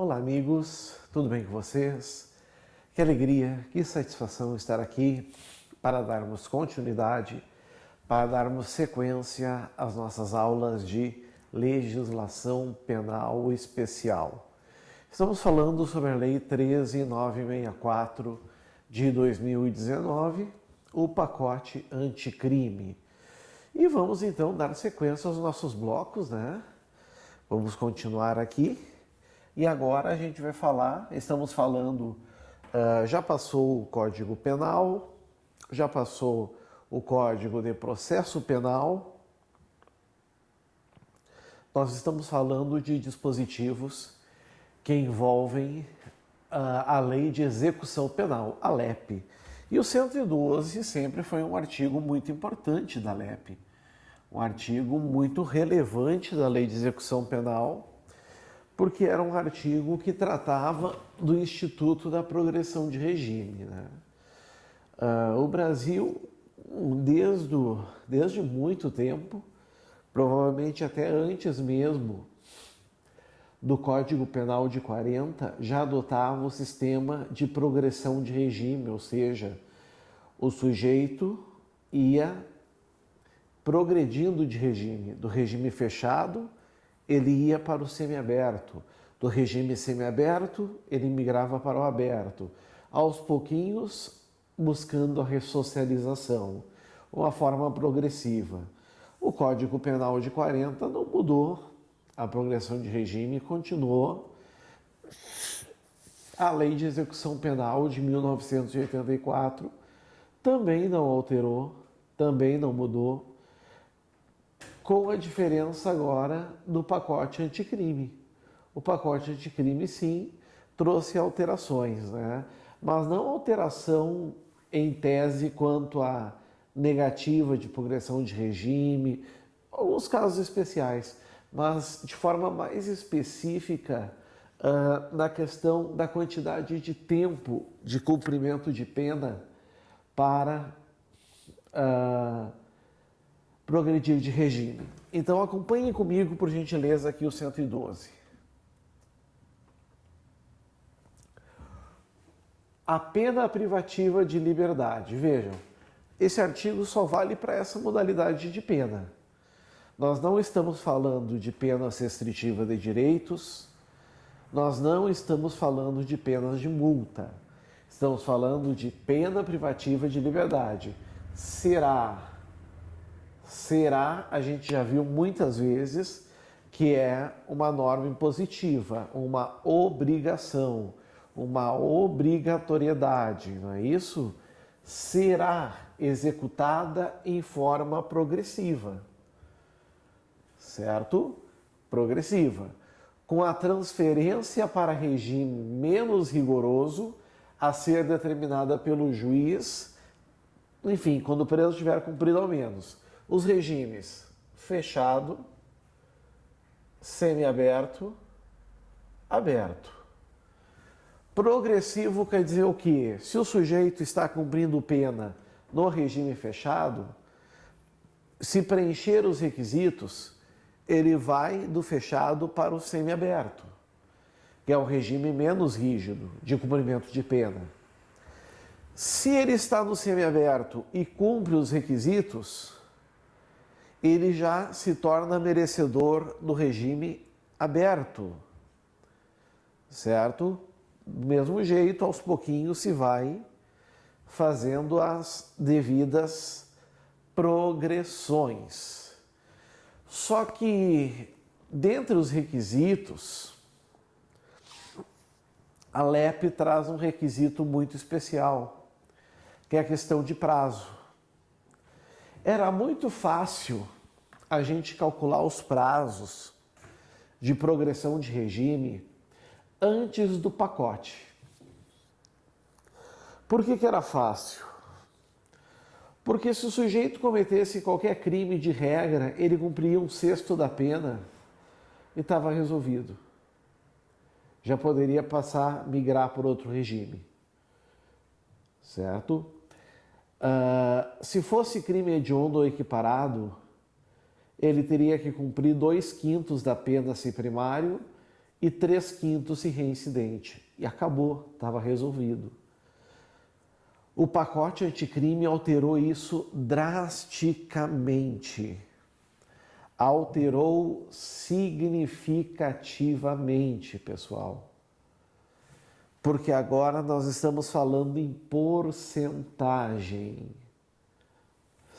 Olá amigos, tudo bem com vocês? Que alegria, que satisfação estar aqui para darmos continuidade, para darmos sequência às nossas aulas de legislação penal especial. Estamos falando sobre a Lei 13.964 de 2019, o pacote anticrime. E vamos então dar sequência aos nossos blocos, né? Vamos continuar aqui. E agora a gente vai falar, estamos falando, já passou o Código Penal, já passou o Código de Processo Penal. Nós estamos falando de dispositivos que envolvem a Lei de Execução Penal, a LEP. E o 112 sempre foi um artigo muito importante da LEP, um artigo muito relevante da Lei de Execução Penal, porque era um artigo que tratava do Instituto da Progressão de Regime, né? O Brasil, desde muito tempo, provavelmente até antes mesmo do Código Penal de 40, já adotava o sistema de progressão de regime, ou seja, o sujeito ia progredindo de regime, do regime fechado, ele ia para o semiaberto. Do regime semiaberto, ele migrava para o aberto. Aos pouquinhos, buscando a ressocialização, uma forma progressiva. O Código Penal de 40 não mudou, a progressão de regime continuou. A Lei de Execução Penal de 1984 também não alterou, também não mudou, com a diferença agora do pacote anticrime. O pacote anticrime, sim, trouxe alterações, né? Mas não alteração em tese quanto à negativa de progressão de regime, alguns casos especiais, mas de forma mais específica na questão da quantidade de tempo de cumprimento de pena para progredir de regime. Então acompanhem comigo, por gentileza, aqui o 112. A pena privativa de liberdade. Vejam, esse artigo só vale para essa modalidade de pena. Nós não estamos falando de penas restritivas de direitos, nós não estamos falando de penas de multa, estamos falando de pena privativa de liberdade. Será, a gente já viu muitas vezes que é uma norma impositiva, uma obrigação, uma obrigatoriedade, não é isso? Será executada em forma progressiva, certo? Progressiva. Com a transferência para regime menos rigoroso a ser determinada pelo juiz, enfim, quando o preso tiver cumprido ao menos os regimes fechado, semiaberto, aberto. Progressivo quer dizer o quê? Se o sujeito está cumprindo pena no regime fechado, se preencher os requisitos, ele vai do fechado para o semiaberto, que é o regime menos rígido de cumprimento de pena. Se ele está no semiaberto e cumpre os requisitos, ele já se torna merecedor do regime aberto, certo? Do mesmo jeito, aos pouquinhos se vai fazendo as devidas progressões. Só que, dentre os requisitos, a LEP traz um requisito muito especial, que é a questão de prazo. Era muito fácil a gente calcular os prazos de progressão de regime antes do pacote. Por que era fácil? Porque se o sujeito cometesse qualquer crime de regra, ele cumpria 1/6 da pena e estava resolvido. Já poderia migrar por outro regime, certo? Se fosse crime hediondo ou equiparado, ele teria que cumprir 2/5 da pena sem primário e 3/5 se reincidente. E acabou, estava resolvido. O pacote anticrime alterou isso drasticamente. Alterou significativamente, pessoal. Porque agora nós estamos falando em porcentagem.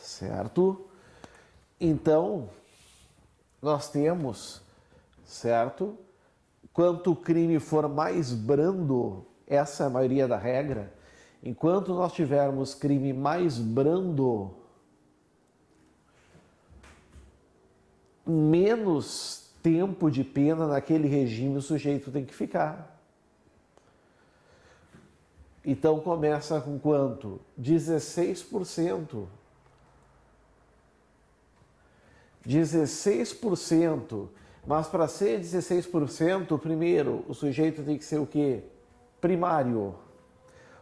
Certo? Então, nós temos, certo? Quanto o crime for mais brando, essa é a maioria da regra, enquanto nós tivermos crime mais brando, menos tempo de pena naquele regime o sujeito tem que ficar. Então começa com quanto? 16%. 16%. Mas para ser 16%, primeiro, o sujeito tem que ser o quê? Primário.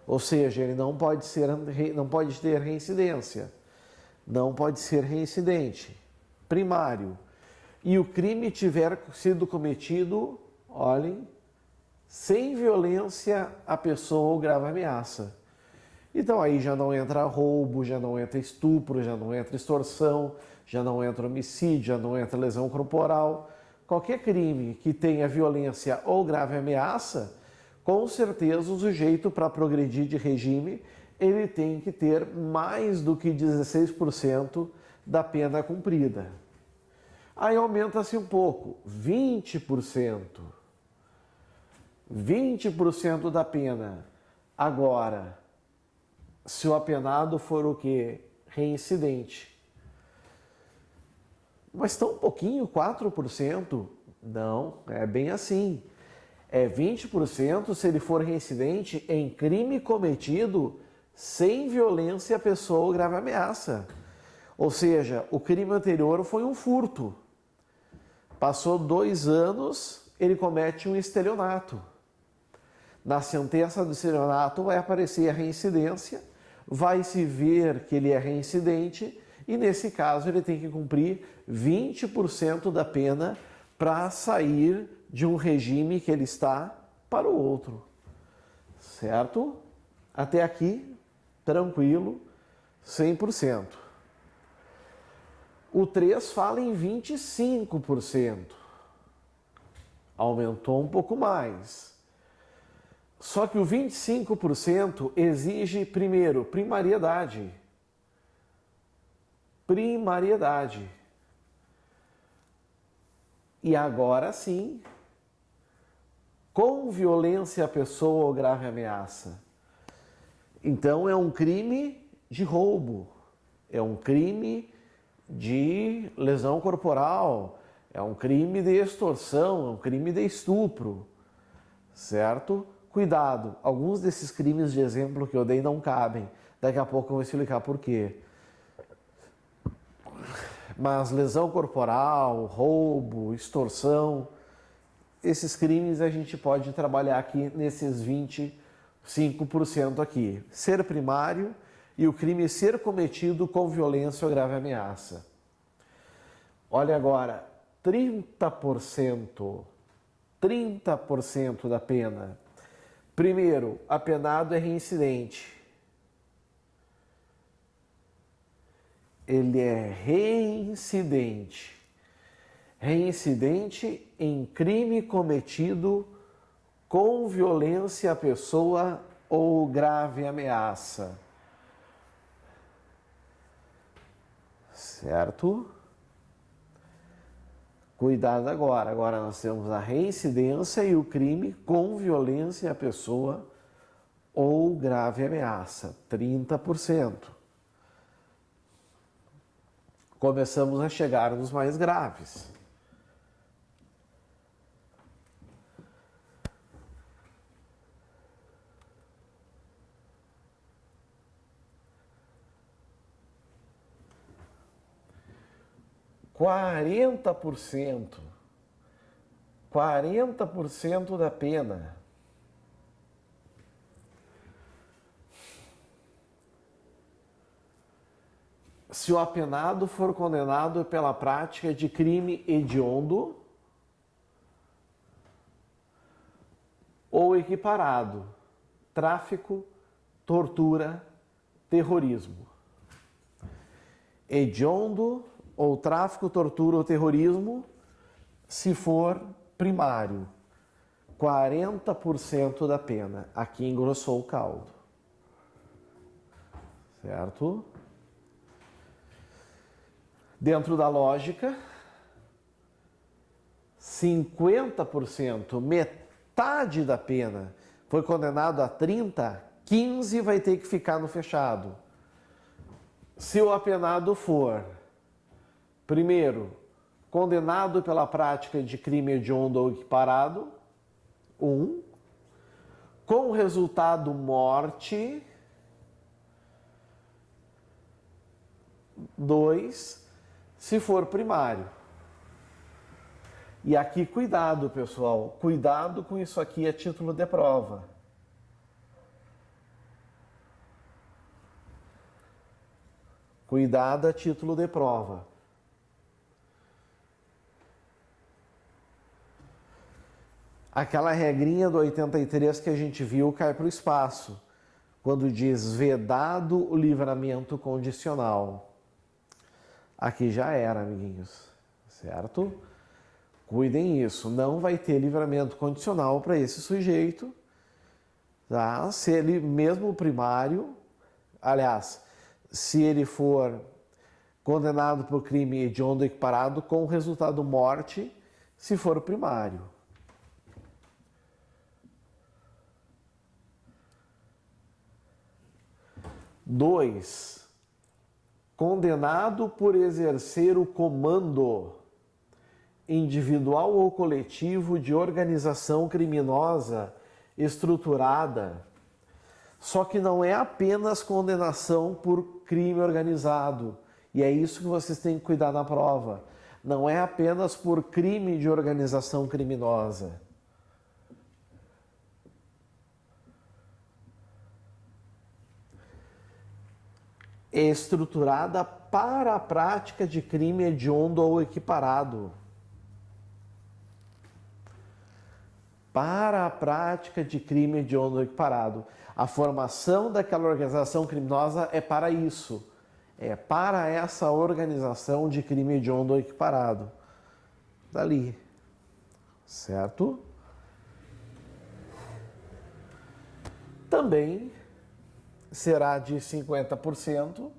Ou seja, ele não pode ter reincidência. Não pode ser reincidente. Primário. E o crime tiver sido cometido, olhem, sem violência à pessoa ou grave ameaça. Então aí já não entra roubo, já não entra estupro, já não entra extorsão, já não entra homicídio, já não entra lesão corporal. Qualquer crime que tenha violência ou grave ameaça, com certeza o sujeito, para progredir de regime, ele tem que ter mais do que 16% da pena cumprida. Aí aumenta-se um pouco, 20%. 20% da pena. Agora, se o apenado for o quê? Reincidente. Mas tão pouquinho, 4%? Não, é bem assim. É 20% se ele for reincidente em crime cometido sem violência à pessoa ou grave ameaça. Ou seja, o crime anterior foi um furto. Passou 2 anos, ele comete um estelionato. Na sentença do estelionato vai aparecer a reincidência, vai se ver que ele é reincidente e, nesse caso, ele tem que cumprir 20% da pena para sair de um regime que ele está para o outro. Certo? Até aqui, tranquilo, 100%. O 3 fala em 25%. Aumentou um pouco mais. Só que o 25% exige, primeiro, primariedade. Primariedade. E agora sim, com violência à pessoa ou grave ameaça. Então é um crime de roubo, é um crime de lesão corporal, é um crime de extorsão, é um crime de estupro, certo? Cuidado, alguns desses crimes de exemplo que eu dei não cabem. Daqui a pouco eu vou explicar por quê. Mas lesão corporal, roubo, extorsão, esses crimes a gente pode trabalhar aqui nesses 25% aqui. Ser primário e o crime ser cometido com violência ou grave ameaça. Olha agora, 30%. 30% da pena. Primeiro, apenado é reincidente. Ele é reincidente. Reincidente em crime cometido com violência à pessoa ou grave ameaça. Certo? Cuidado agora. Agora nós temos a reincidência e o crime com violência à pessoa ou grave ameaça. 30%. Começamos a chegar nos mais graves. Quarenta por cento da pena. Se o apenado for condenado pela prática de crime hediondo, ou equiparado, tráfico, tortura, terrorismo. Hediondo ou tráfico, tortura ou terrorismo, se for primário, 40% da pena. Aqui engrossou o caldo. Certo? Dentro da lógica, 50%, metade da pena, foi condenado a 30, 15 vai ter que ficar no fechado. Se o apenado for, primeiro, condenado pela prática de crime hediondo ou equiparado, 1, com resultado morte, 2, se for primário. E aqui cuidado, pessoal, cuidado com isso aqui a título de prova. Cuidado a título de prova. Aquela regrinha do 83 que a gente viu cai para o espaço, quando diz vedado o livramento condicional. Aqui já era, amiguinhos, certo? Cuidem isso, não vai ter livramento condicional para esse sujeito, tá? Se ele, mesmo primário, aliás, se ele for condenado por crime hediondo equiparado com resultado morte, se for primário. Dois, condenado por exercer o comando individual ou coletivo de organização criminosa estruturada, só que não é apenas condenação por crime organizado, e é isso que vocês têm que cuidar na prova. Não é apenas por crime de organização criminosa. É estruturada para a prática de crime hediondo ou equiparado. Para a prática de crime hediondo ou equiparado. A formação daquela organização criminosa é para isso. É para essa organização de crime hediondo ou equiparado. Dali. Certo? Também será de 50%.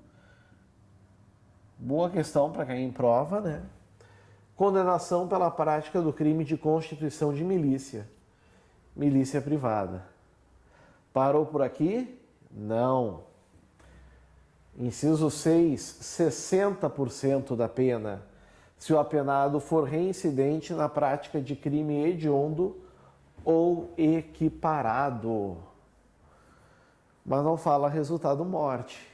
Boa questão para quem prova, né? Condenação pela prática do crime de constituição de milícia. Milícia privada. Parou por aqui? Não. Inciso 6, 60% da pena, se o apenado for reincidente na prática de crime hediondo ou equiparado. Mas não fala resultado morte.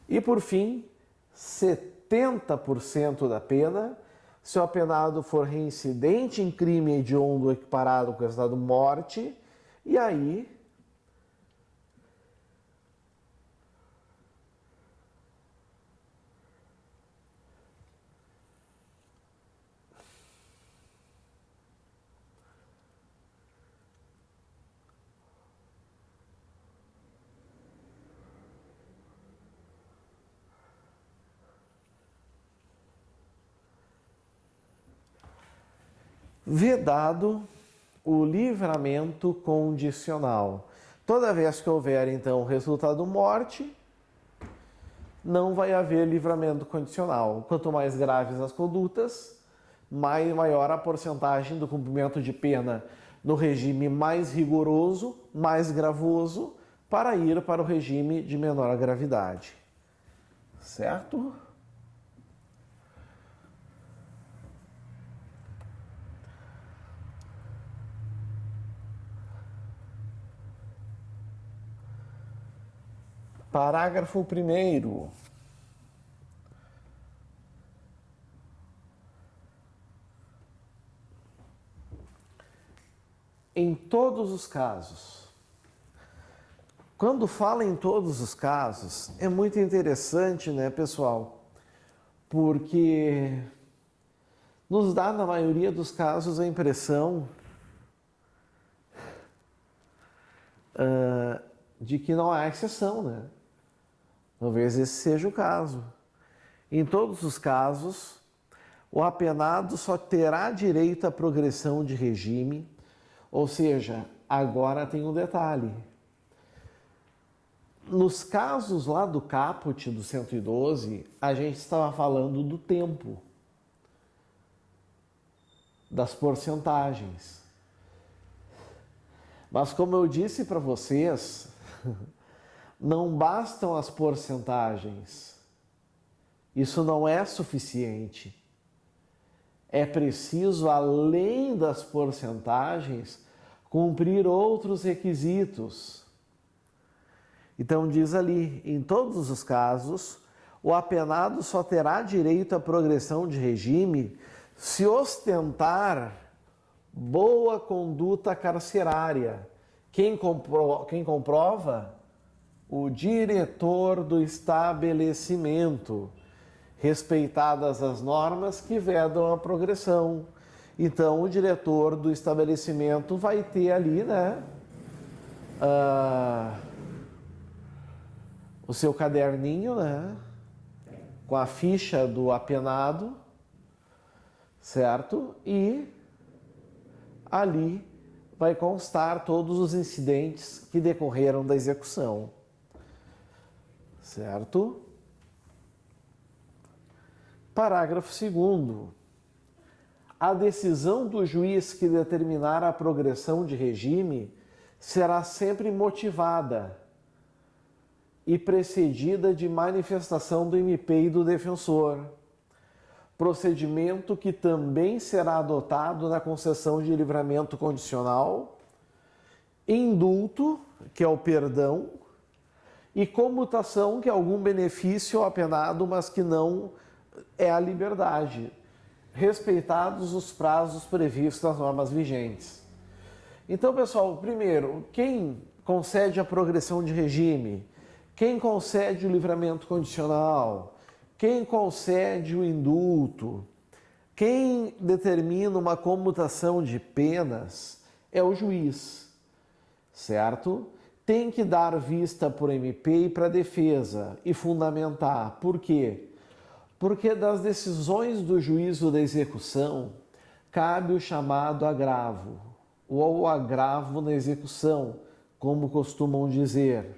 E por fim, 70% da pena, se o apenado for reincidente em crime hediondo equiparado com resultado morte, e aí vedado o livramento condicional. Toda vez que houver, então, resultado morte, não vai haver livramento condicional. Quanto mais graves as condutas, maior a porcentagem do cumprimento de pena no regime mais rigoroso, mais gravoso, para ir para o regime de menor gravidade. Certo? Parágrafo 1º. Em todos os casos. Quando fala em todos os casos, é muito interessante, né, pessoal? Porque nos dá, na maioria dos casos, a impressão de que não há exceção, né? Talvez esse seja o caso. Em todos os casos, o apenado só terá direito à progressão de regime, ou seja, agora tem um detalhe. Nos casos lá do caput do 112, a gente estava falando do tempo, das porcentagens. Mas como eu disse para vocês, não bastam as porcentagens. Isso não é suficiente. É preciso, além das porcentagens, cumprir outros requisitos. Então diz ali, em todos os casos, o apenado só terá direito à progressão de regime se ostentar boa conduta carcerária. Quem comprova? O diretor do estabelecimento, respeitadas as normas que vedam a progressão. Então, o diretor do estabelecimento vai ter ali, né, o seu caderninho, né, com a ficha do apenado, certo? E ali vai constar todos os incidentes que decorreram da execução, certo? Parágrafo 2º. A decisão do juiz que determinar a progressão de regime será sempre motivada e precedida de manifestação do MP e do defensor, procedimento que também será adotado na concessão de livramento condicional, indulto, que é o perdão, e comutação, que é algum benefício ao apenado, mas que não é a liberdade, respeitados os prazos previstos nas normas vigentes. Então, pessoal, primeiro, quem concede a progressão de regime? Quem concede o livramento condicional? Quem concede o indulto? Quem determina uma comutação de penas é o juiz, certo? Tem que dar vista para o MP e para a defesa e fundamentar. Por quê? Porque das decisões do juízo da execução cabe o chamado agravo, ou agravo na execução, como costumam dizer.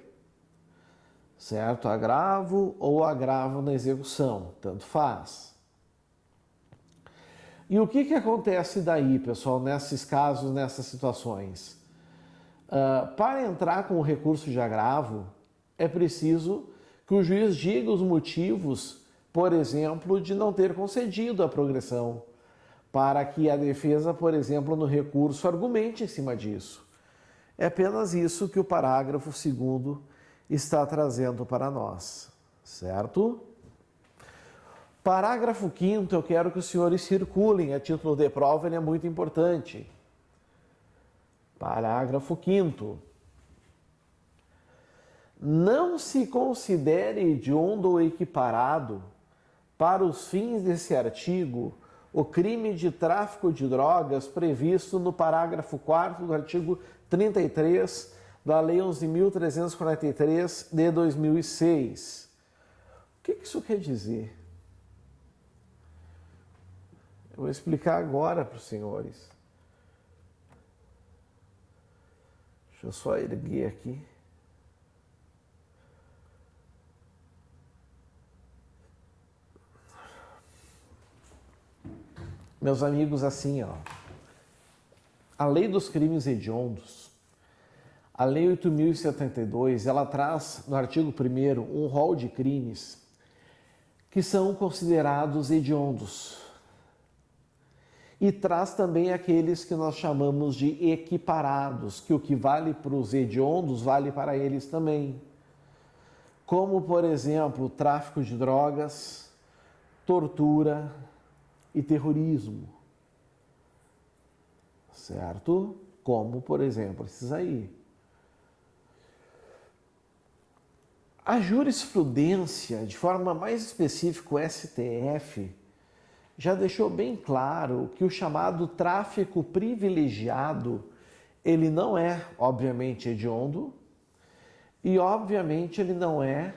Certo? Agravo ou agravo na execução, tanto faz. E o que acontece daí, pessoal, nesses casos, nessas situações? Para entrar com o recurso de agravo, é preciso que o juiz diga os motivos, por exemplo, de não ter concedido a progressão, para que a defesa, por exemplo, no recurso, argumente em cima disso. É apenas isso que o parágrafo 2º está trazendo para nós, certo? Parágrafo 5º, eu quero que os senhores circulem a título de prova, ele é muito importante. Parágrafo 5º. Não se considere hediondo ou equiparado, para os fins desse artigo, o crime de tráfico de drogas previsto no parágrafo 4º do artigo 33 da Lei 11.343 de 2006. O que isso quer dizer? Eu vou explicar agora para os senhores. Deixa eu só erguer aqui. Meus amigos, assim, ó, a Lei dos Crimes Hediondos, a Lei 8.072, ela traz no artigo 1º um rol de crimes que são considerados hediondos. E traz também aqueles que nós chamamos de equiparados, que o que vale para os hediondos vale para eles também. Como, por exemplo, tráfico de drogas, tortura e terrorismo. Certo? Como, por exemplo, esses aí. A jurisprudência, de forma mais específica o STF, já deixou bem claro que o chamado tráfico privilegiado, ele não é, obviamente, hediondo e, obviamente, ele não é,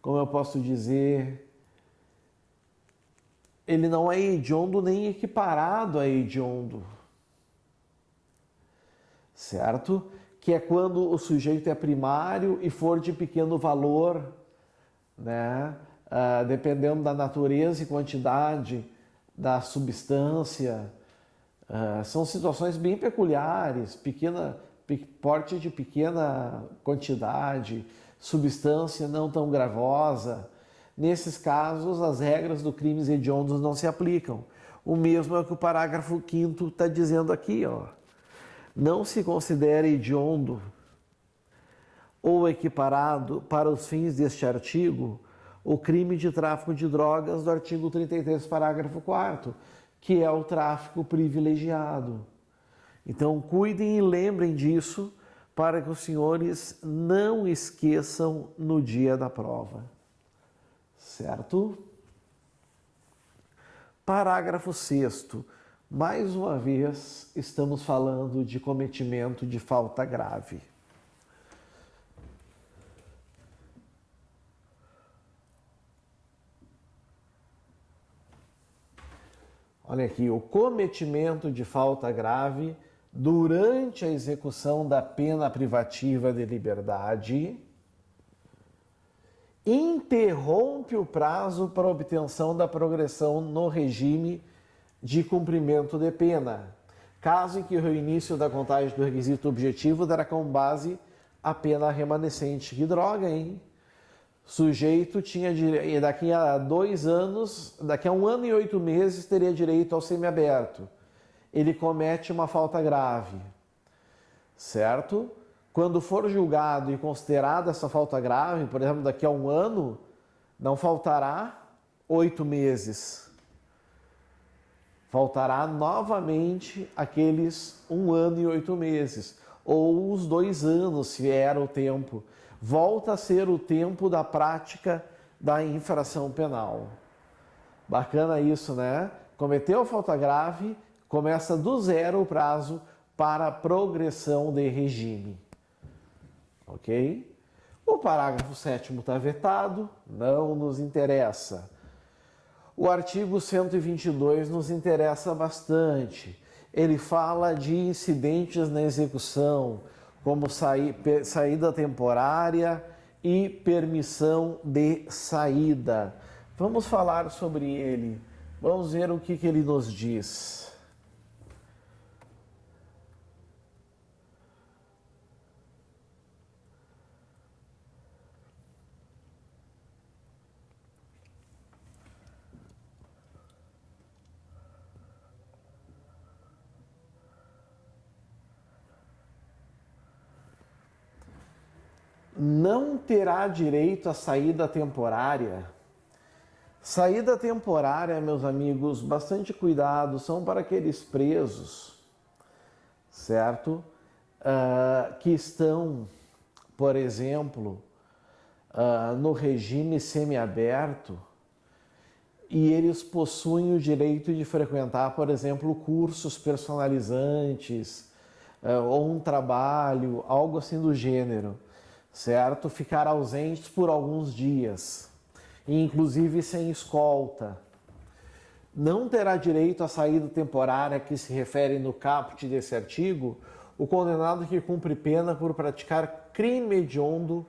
como eu posso dizer, ele não é hediondo nem equiparado a hediondo, certo? Que é quando o sujeito é primário e for de pequeno valor, né? Dependendo da natureza e quantidade da substância. São situações bem peculiares, porte de pequena quantidade, substância não tão gravosa. Nesses casos, as regras do crimes hediondos não se aplicam. O mesmo é o que o parágrafo 5º está dizendo aqui, ó. Não se considera hediondo ou equiparado para os fins deste artigo o crime de tráfico de drogas do artigo 33, parágrafo 4º, que é o tráfico privilegiado. Então, cuidem e lembrem disso para que os senhores não esqueçam no dia da prova. Certo? Parágrafo 6º. Mais uma vez, estamos falando de cometimento de falta grave. Olha aqui, o cometimento de falta grave durante a execução da pena privativa de liberdade interrompe o prazo para obtenção da progressão no regime de cumprimento de pena, caso em que o início da contagem do requisito objetivo dará como base a pena remanescente. Que droga, hein? Sujeito tinha direito, daqui a 2 anos, daqui a 1 ano e 8 meses, teria direito ao semiaberto. Ele comete uma falta grave, certo? Quando for julgado e considerada essa falta grave, por exemplo, daqui a 1 ano, não faltará 8 meses. Faltará novamente aqueles 1 ano e 8 meses, ou os 2 anos, se era o tempo. Volta a ser o tempo da prática da infração penal. Bacana isso, né? Cometeu falta grave, começa do zero o prazo para progressão de regime. Ok? O parágrafo 7º está vetado, não nos interessa. O artigo 122 nos interessa bastante. Ele fala de incidentes na execução, como saída temporária e permissão de saída. Vamos falar sobre ele. Vamos ver o que ele nos diz. Não terá direito à saída temporária. Saída temporária, meus amigos, bastante cuidado, são para aqueles presos, certo? Que estão, por exemplo, no regime semiaberto e eles possuem o direito de frequentar, por exemplo, cursos personalizantes ou um trabalho, algo assim do gênero. Certo? Ficar ausentes por alguns dias, inclusive sem escolta. Não terá direito à saída temporária que se refere no caput desse artigo o condenado que cumpre pena por praticar crime hediondo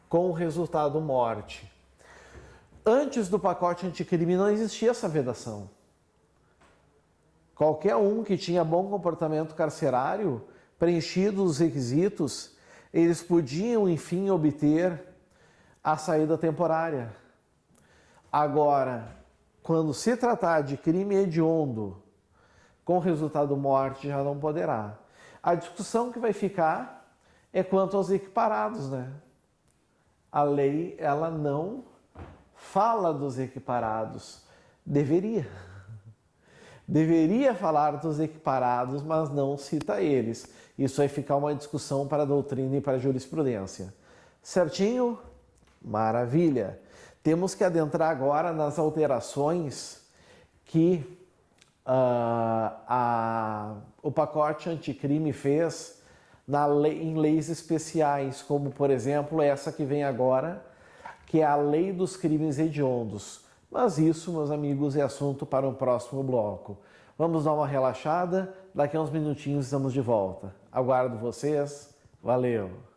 com resultado morte. Antes do pacote anticrime não existia essa vedação. Qualquer um que tinha bom comportamento carcerário, preenchidos os requisitos, eles podiam, enfim, obter a saída temporária. Agora, quando se tratar de crime hediondo com resultado morte, já não poderá. A discussão que vai ficar é quanto aos equiparados, né? A lei, ela não fala dos equiparados. Deveria. Deveria falar dos equiparados, mas não cita eles. Isso vai ficar uma discussão para a doutrina e para a jurisprudência. Certinho? Maravilha! temos que adentrar agora nas alterações que o pacote anticrime fez em leis especiais, como, por exemplo, essa que vem agora, que é a Lei dos Crimes Hediondos. Mas isso, meus amigos, é assunto para um próximo bloco. Vamos dar uma relaxada, daqui a uns minutinhos estamos de volta. Aguardo vocês. Valeu!